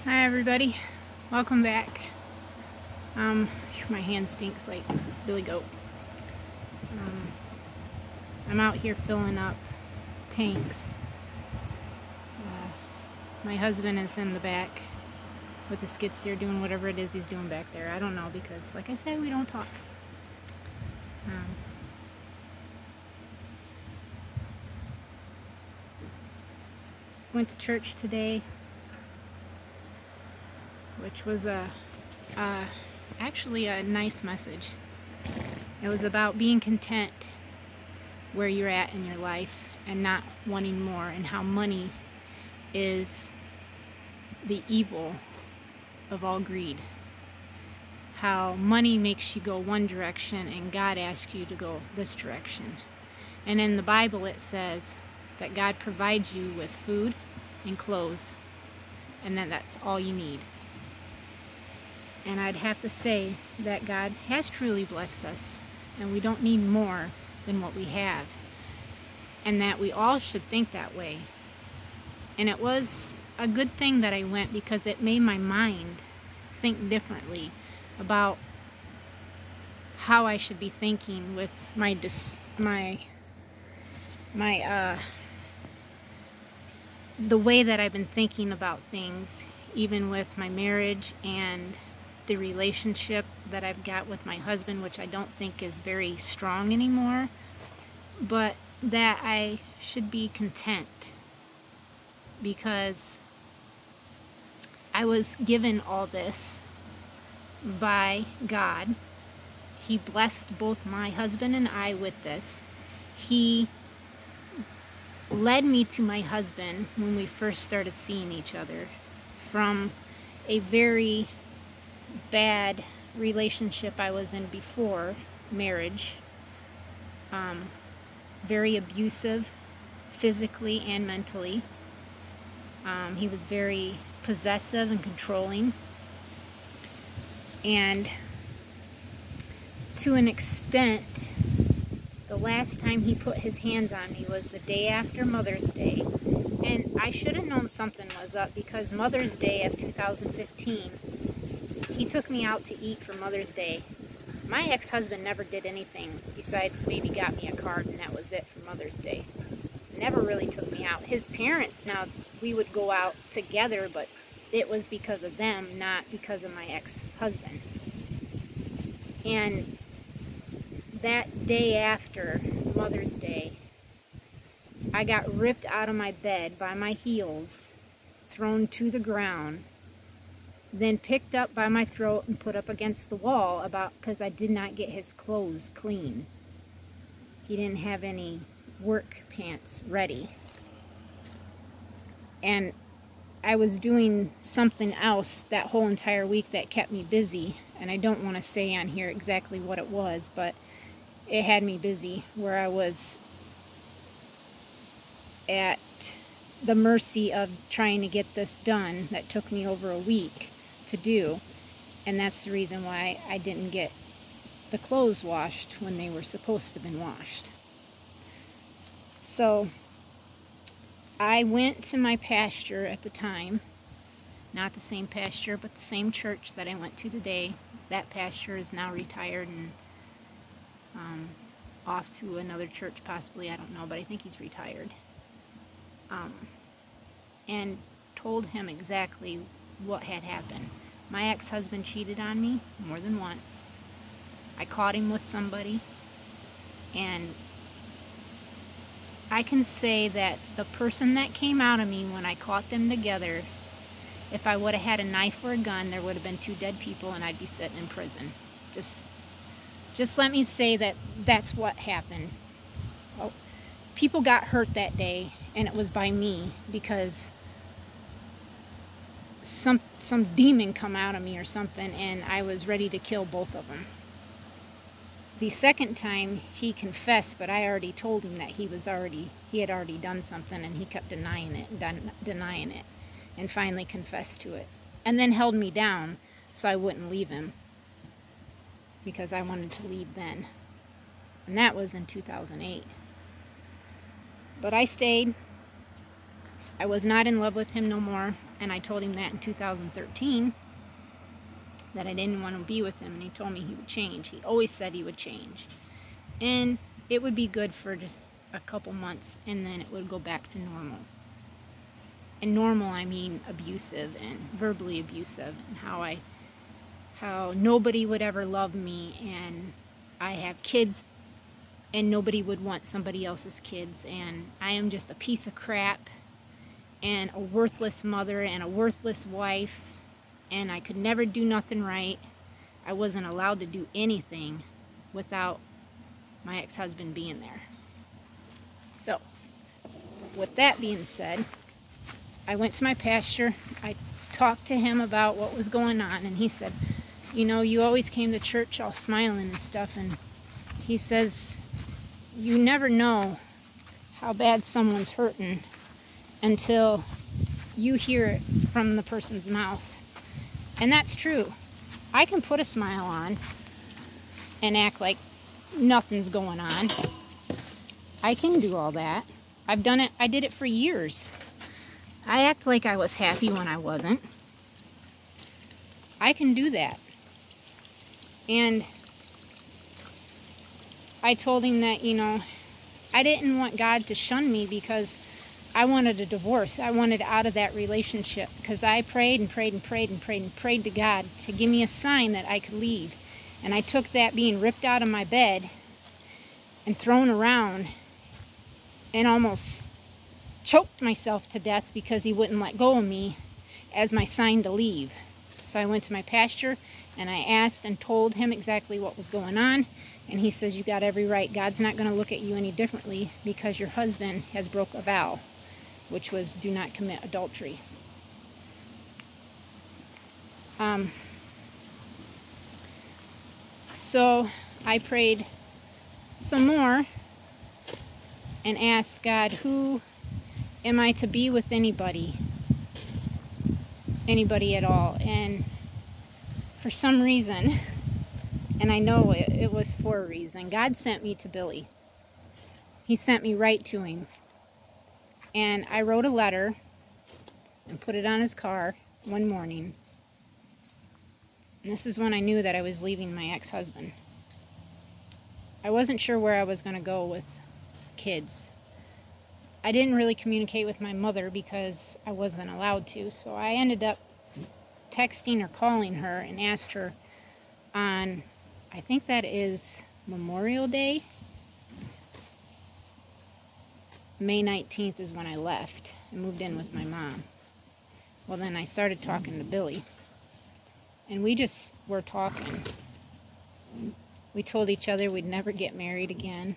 Hi everybody, welcome back. My hand stinks like Billy Goat. I'm out here filling up tanks. My husband is in the back with the skid steer doing whatever it is he's doing back there. I don't know because, like I said, we don't talk. Went to church today, which was actually a nice message. It was about being content where you're at in your life and not wanting more, and how money is the evil of all greed. How money makes you go one direction and God asks you to go this direction. And in the Bible it says that God provides you with food and clothes, and that's all you need. And I'd have to say that God has truly blessed us, and we don't need more than what we have. And that we all should think that way. And it was a good thing that I went, because it made my mind think differently about how I should be thinking with the way that I've been thinking about things, even with my marriage and the relationship that I've got with my husband, which I don't think is very strong anymore, but that I should be content because I was given all this by God. He blessed both my husband and I with this. He led me to my husband when we first started seeing each other from a very bad relationship I was in before marriage. Very abusive physically and mentally. He was very possessive and controlling, and to an extent, the last time he put his hands on me was the day after Mother's Day. And I should have known something was up, because Mother's Day of 2015, he took me out to eat for Mother's Day. My ex-husband never did anything besides maybe got me a card, and that was it for Mother's Day. Never really took me out. His parents, now, we would go out together, but it was because of them, not because of my ex-husband. And that day after Mother's Day, I got ripped out of my bed by my heels, thrown to the ground, then picked up by my throat and put up against the wall because I did not get his clothes clean. He didn't have any work pants ready. And I was doing something else that whole entire week that kept me busy, and I don't want to say on here exactly what it was, but it had me busy, where I was at the mercy of trying to get this done that took me over a week to do. And that's the reason why I didn't get the clothes washed when they were supposed to have been washed. So I went to my pastor at the time, not the same pastor, but the same church that I went to today. That pastor is now retired and off to another church possibly, I don't know, but I think he's retired. And told him exactly what had happened. My ex-husband cheated on me more than once. I caught him with somebody, and I can say that the person that came out of me when I caught them together, if I would have had a knife or a gun, there would have been 2 dead people and I'd be sitting in prison. Just let me say that that's what happened. Oh, people got hurt that day, and it was by me, because some demon come out of me or something, and I was ready to kill both of them. The second time he confessed, but I already told him that he had already done something, and he kept denying it, and finally confessed to it, and then held me down so I wouldn't leave him, because I wanted to leave then. And that was in 2008. But I stayed. I was not in love with him no more. And I told him that in 2013, that I didn't want to be with him, and he told me he would change. He always said he would change. And it would be good for just a couple months, and then it would go back to normal. And normal, I mean abusive and verbally abusive, and how nobody would ever love me, and I have kids and nobody would want somebody else's kids, and I am just a piece of crap and a worthless mother and a worthless wife, and I could never do nothing right. I wasn't allowed to do anything without my ex-husband being there. So, with that being said, I went to my pastor. I talked to him about what was going on, and he said, you know, you always came to church all smiling and stuff, and he says, you never know how bad someone's hurting until you hear it from the person's mouth. And that's true. I can put a smile on and act like nothing's going on. I can do all that. I've done it. I did it for years. I act like I was happy when I wasn't. I can do that. And I told him that, you know, I didn't want God to shun me because I wanted a divorce. I wanted out of that relationship because I prayed and prayed and prayed and prayed and prayed to God to give me a sign that I could leave. And I took that being ripped out of my bed and thrown around and almost choked myself to death because he wouldn't let go of me as my sign to leave. So I went to my pastor and I asked and told him exactly what was going on. And he says, you got every right. God's not going to look at you any differently because your husband has broke a vow, which was do not commit adultery. So I prayed some more and asked God, who am I to be with anybody at all? And for some reason, and I know it was for a reason, God sent me to Billy. He sent me right to him. And I wrote a letter and put it on his car one morning. And this is when I knew that I was leaving my ex-husband. I wasn't sure where I was going to go with kids. I didn't really communicate with my mother because I wasn't allowed to. So I ended up texting or calling her and asked her on, I think that is Memorial Day. May 19th is when I left and moved in with my mom. Well, then I started talking to Billy. And we just were talking. We told each other we'd never get married again.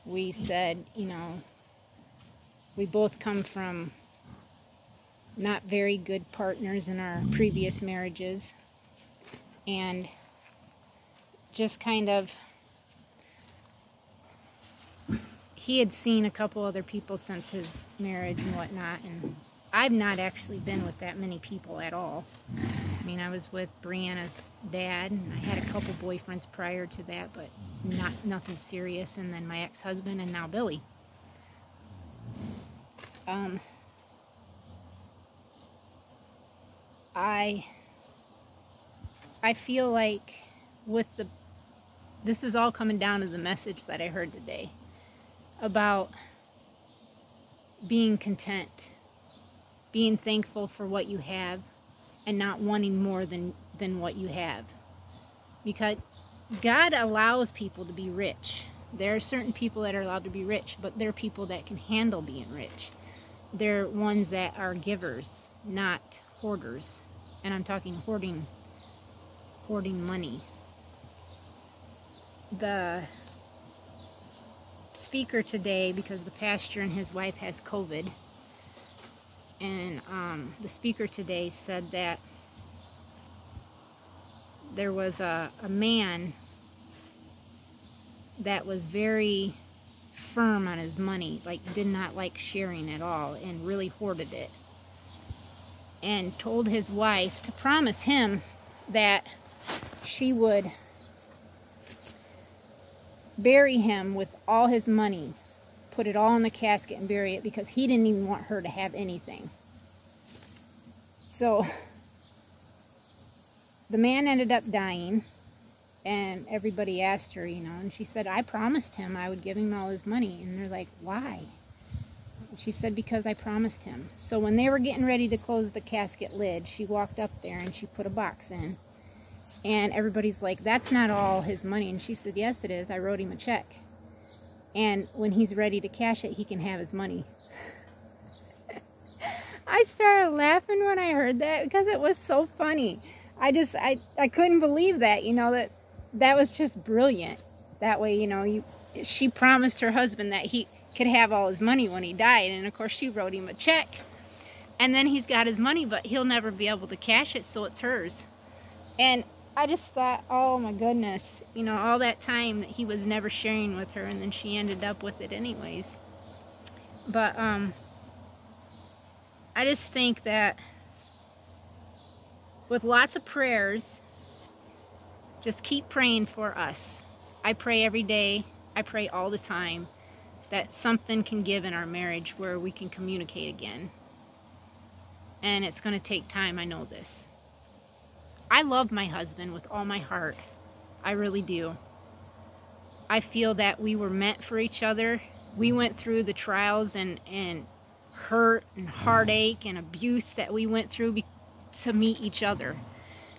We said, you know, we both come from not very good partners in our previous marriages. And just kind of, he had seen a couple other people since his marriage and whatnot, and I've not actually been with that many people at all. I mean, I was with Brianna's dad, and I had a couple boyfriends prior to that, but nothing serious, and then my ex-husband, and now Billy. I feel like this is all coming down to the message that I heard today about being content, being thankful for what you have, and not wanting more than what you have. Because God allows people to be rich. There are certain people that are allowed to be rich, but there are people that can handle being rich. They're ones that are givers, not hoarders. And I'm talking hoarding money. The speaker today, because the pastor and his wife has COVID, and the speaker today said that there was a man that was very firm on his money, like did not like sharing at all, and really hoarded it, and told his wife to promise him that she would bury him with all his money, put it all in the casket and bury it, because he didn't even want her to have anything. So the man ended up dying, and everybody asked her, you know, and she said, I promised him I would give him all his money. And they're like, why? And she said, because I promised him. So when they were getting ready to close the casket lid, she walked up there and she put a box in. And everybody's like, that's not all his money. And she said, yes, it is. I wrote him a check. And when he's ready to cash it, he can have his money. I started laughing when I heard that because it was so funny. I couldn't believe that, you know, that was just brilliant. That way, you know, she promised her husband that he could have all his money when he died. And of course, she wrote him a check. And then he's got his money, but he'll never be able to cash it, so it's hers. And I just thought, oh my goodness, you know, all that time that he was never sharing with her, and then she ended up with it anyways. But I just think that with lots of prayers, just keep praying for us. I pray every day, I pray all the time, that something can give in our marriage where we can communicate again. And it's going to take time, I know this. I love my husband with all my heart. I really do. I feel that we were meant for each other. We went through the trials and hurt and heartache and abuse that we went through to meet each other.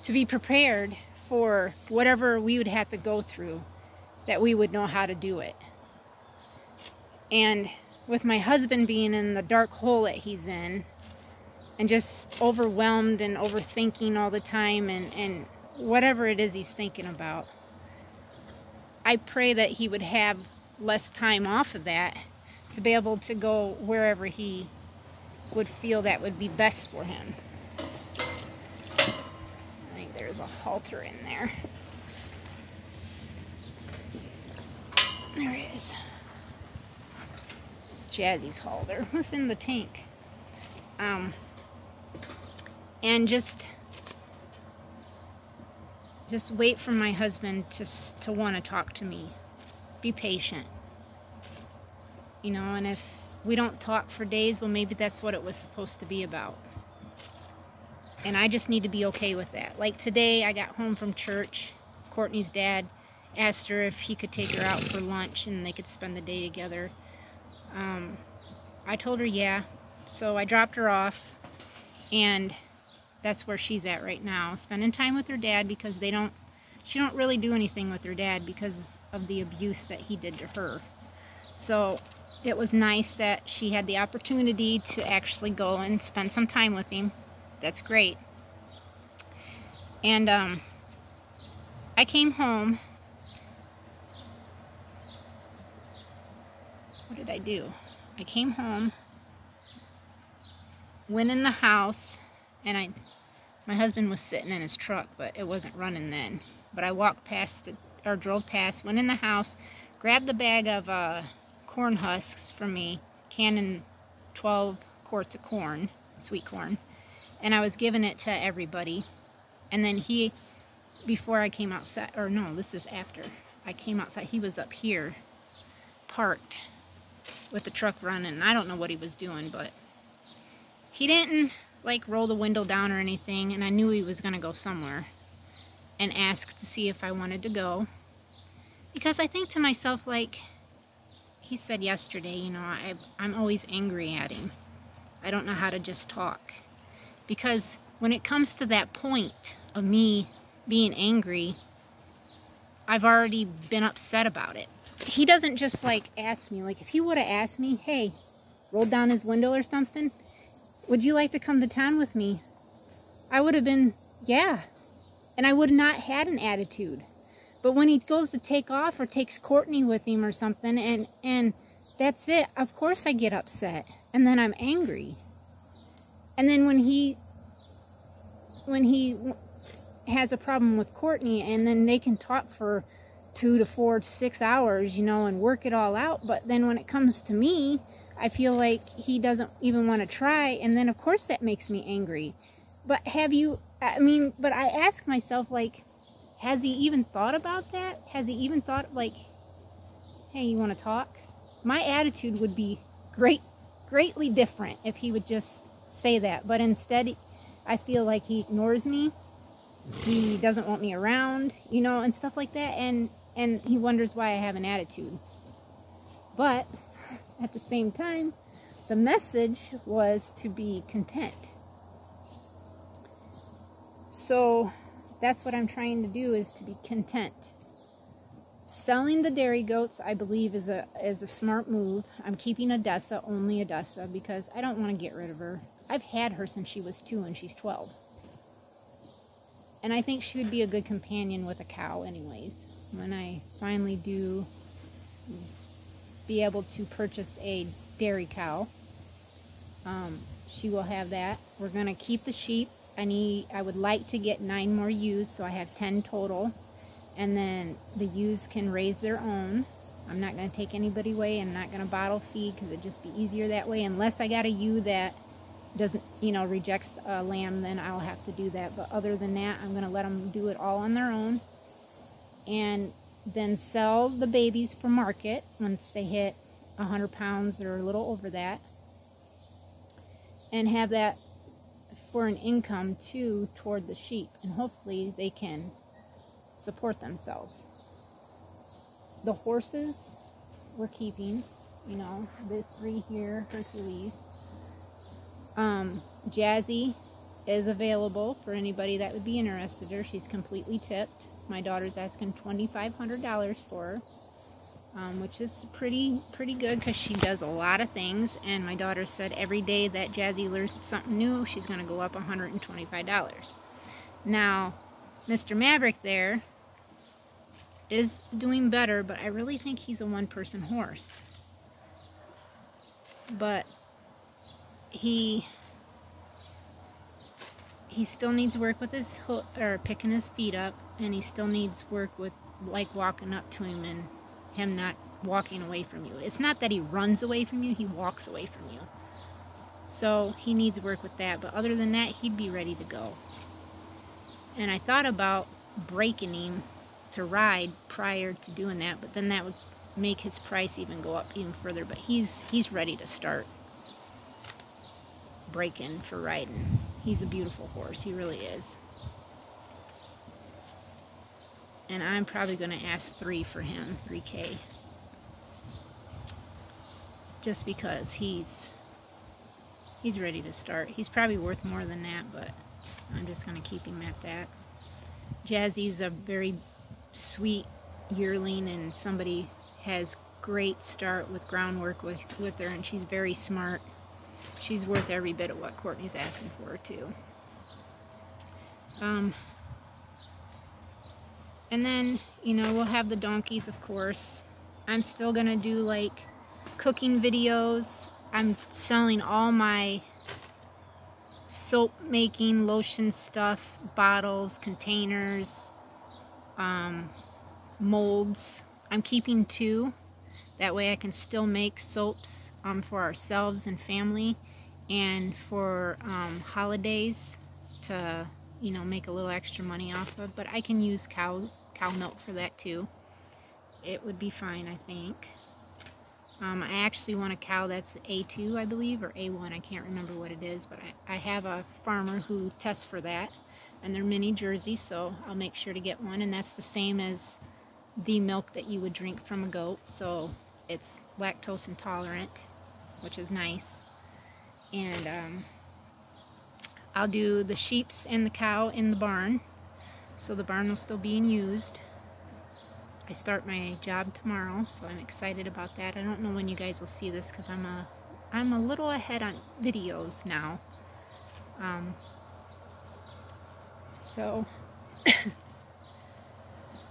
To be prepared for whatever we would have to go through, that we would know how to do it. And with my husband being in the dark hole that he's in, and just overwhelmed and overthinking all the time, and whatever it is he's thinking about, I pray that he would have less time off of that to be able to go wherever he would feel that would be best for him. I think there's a halter in there. There it is. It's Jazzy's halter. What's in the tank? And just wait for my husband to want to talk to me. Be patient. You know, and if we don't talk for days, well, maybe that's what it was supposed to be about. And I just need to be okay with that. Like today, I got home from church. Courtney's dad asked her if he could take her out for lunch and they could spend the day together. I told her yeah. So I dropped her off, and that's where she's at right now, spending time with her dad, because she don't really do anything with her dad because of the abuse that he did to her. So it was nice that she had the opportunity to actually go and spend some time with him. That's great. And I came home. What did I do? I came home, went in the house, and my husband was sitting in his truck, but it wasn't running then. But I walked past, or drove past, went in the house, grabbed the bag of corn husks for me, canning 12 quarts of corn, sweet corn, and I was giving it to everybody. And then before I came outside, or no, this is after I came outside, he was up here, parked, with the truck running. I don't know what he was doing, but he didn't like roll the window down or anything, and I knew he was gonna go somewhere, and ask to see if I wanted to go, because I think to myself, like he said yesterday, you know, I'm always angry at him. I don't know how to just talk, because when it comes to that point of me being angry, I've already been upset about it. He doesn't just like ask me, like if he would have asked me, hey, roll down his window or something, would you like to come to town with me? I would have been, yeah. And I would not had an attitude. But when he goes to take off or takes Courtney with him or something, and that's it, of course I get upset. And then I'm angry. And then when he has a problem with Courtney, and then they can talk for 2 to 4 to 6 hours, you know, and work it all out. But then when it comes to me, I feel like he doesn't even want to try, and then of course that makes me angry. But but I ask myself, like, has he even thought about that? Has he even thought, like, hey, you want to talk? My attitude would be greatly different if he would just say that. But instead, I feel like he ignores me. He doesn't want me around, you know, and stuff like that. And he wonders why I have an attitude. But at the same time, the message was to be content. So that's what I'm trying to do, is to be content. Selling the dairy goats, I believe, is a smart move. I'm keeping Odessa, only Odessa, because I don't want to get rid of her. I've had her since she was 2 and she's 12. And I think she would be a good companion with a cow anyways. When I finally do be able to purchase a dairy cow, she will have that. We're going to keep the sheep. I would like to get 9 more ewes, so I have 10 total. And then the ewes can raise their own. I'm not going to take anybody away. I'm not going to bottle feed because it'd just be easier that way. Unless I got a ewe that doesn't, you know, rejects a lamb, then I'll have to do that. But other than that, I'm going to let them do it all on their own. And then sell the babies for market once they hit 100 pounds or a little over that. And have that for an income too toward the sheep. And hopefully they can support themselves. The horses we're keeping, you know, the 3 here, Hercules. Jazzy is available for anybody that would be interested in her. She's completely tipped. My daughter's asking $2,500 for her, which is pretty good because she does a lot of things. And my daughter said every day that Jazzy learns something new, she's going to go up $125. Now, Mr. Maverick there is doing better, but I really think he's a one-person horse. But he still needs work with his hook, or picking his feet up, and he still needs work with, like, walking up to him and him not walking away from you. It's not that he runs away from you, he walks away from you. So he needs work with that, but other than that, he'd be ready to go. And I thought about breaking him to ride prior to doing that, but then that would make his price even go up even further. But he's ready to start breaking for riding. He's a beautiful horse, he really is. And I'm probably going to ask 3 for him, 3K. Just because he's ready to start. He's probably worth more than that, but I'm just going to keep him at that. Jazzy's a very sweet yearling, and somebody has great start with groundwork with her, and she's very smart. She's worth every bit of what Courtney's asking for her too. And then, you know, we'll have the donkeys, of course. I'm still gonna do like cooking videos. I'm selling all my soap making, lotion stuff, bottles, containers, molds. I'm keeping 2. That way I can still make soaps for ourselves and family, and for holidays to, you know, make a little extra money off of. But I can use cow milk for that too. It would be fine, I think. I actually want a cow that's A2, I believe, or A1. I can't remember what it is, but I have a farmer who tests for that, and they're mini Jersey, so I'll make sure to get one. And that's the same as the milk that you would drink from a goat, so it's lactose intolerant, which is nice. And I'll do the sheeps and the cow in the barn, so the barn will still being used. I start my job tomorrow, so I'm excited about that. I don't know when you guys will see this because I'm a little ahead on videos now. So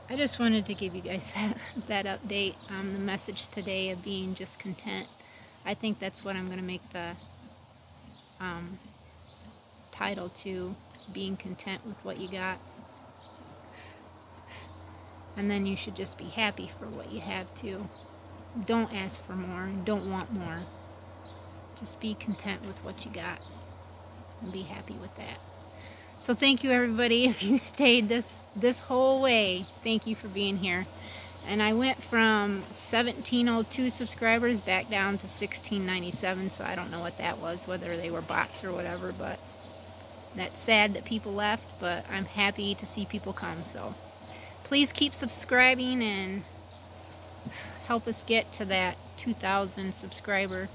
I just wanted to give you guys that update on the message today of being just content. I think that's what I'm going to make the title to, being content with what you got. And then you should just be happy for what you have too. Don't ask for more, don't want more. Just be content with what you got and be happy with that. So thank you everybody. If you stayed this whole way, thank you for being here. And I went from 1702 subscribers back down to 1697, so I don't know what that was, whether they were bots or whatever, but That's sad that people left, but I'm happy to see people come. So please keep subscribing and help us get to that 2,000 subscriber.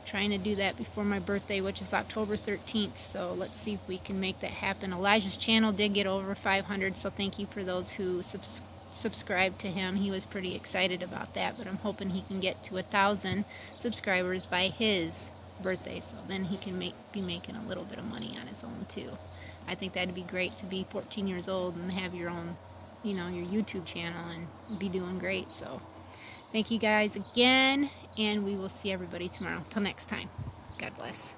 Trying to do that before my birthday, which is October 13th. So let's see if we can make that happen. Elijah's channel did get over 500, so thank you for those who subscribed to him. He was pretty excited about that, but I'm hoping he can get to 1,000 subscribers by his birthday, so then he can be making a little bit of money on his own too. I think that'd be great to be 14 years old and have your own, you know, your YouTube channel and be doing great. So thank you guys again, and we will see everybody tomorrow. Till next time, God bless.